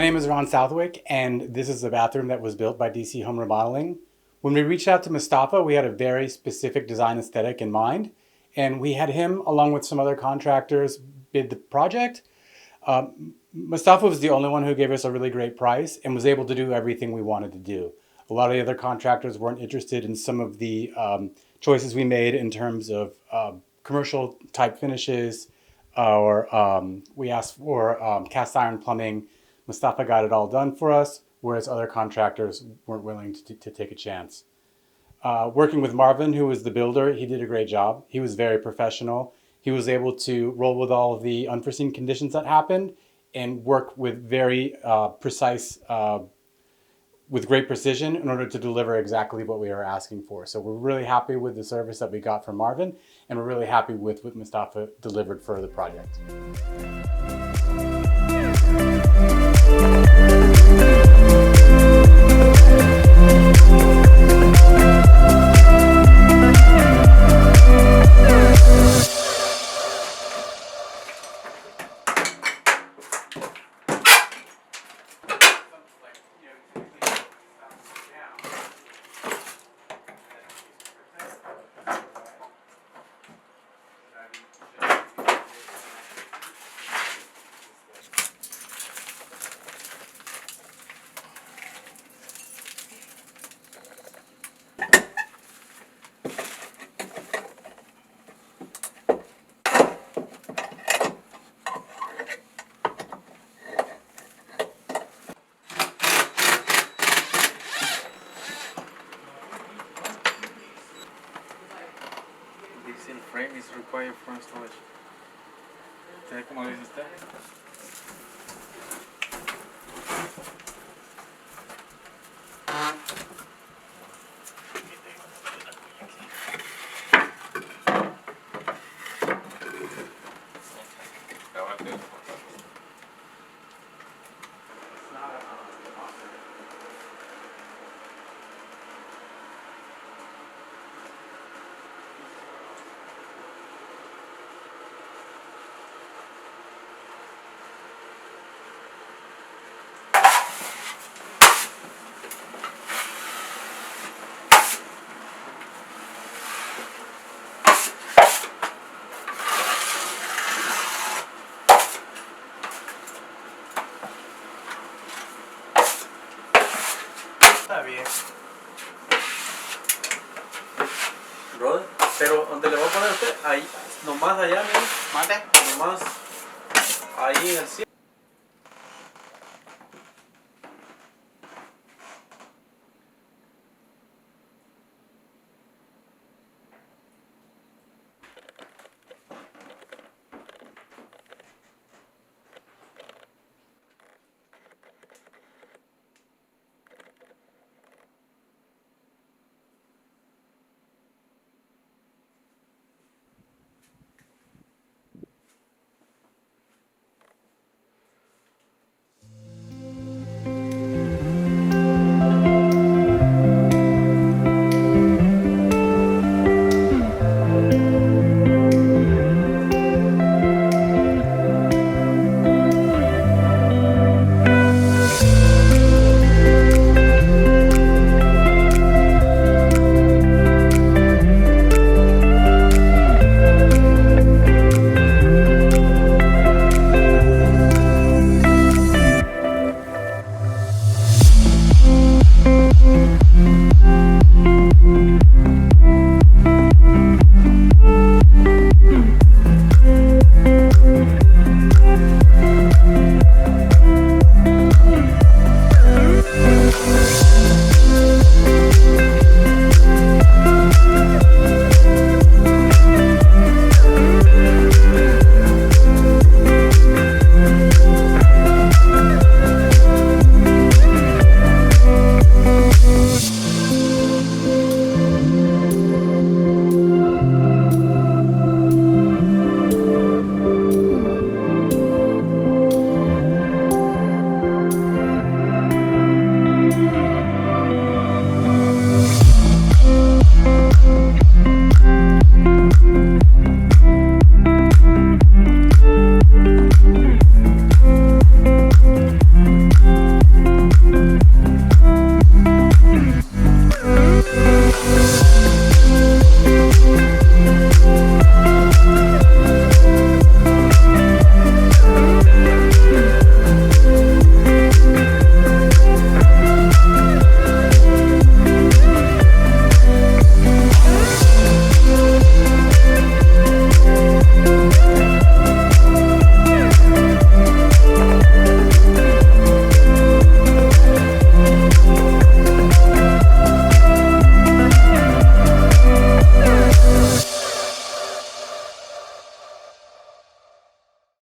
name is Ron Southwick, and this is a bathroom that was built by DC Home Remodeling. When we reached out to Mustafa, we had a very specific design aesthetic in mind, and we had him, along with some other contractors, bid the project. Mustafa was the only one who gave us a really great price and was able to do everything we wanted to do. A lot of the other contractors weren't interested in some of the choices we made in terms of commercial type finishes, or we asked for cast iron plumbing. Mustafa got it all done for us, whereas other contractors weren't willing to take a chance. Working with Marvin, who was the builder, he did a great job. He was very professional. He was able to roll with all of the unforeseen conditions that happened and work with very precise, with great precision in order to deliver exactly what we were asking for. So we're really happy with the service that we got from Marvin, and we're really happy with what Mustafa delivered for the project. This frame is required for installation. ¿Sabes cómo lo dice usted? Está bien. Brother, pero donde le voy a poner a usted, ahí, nomás allá, mire. Mate. Nomás ahí en el cielo.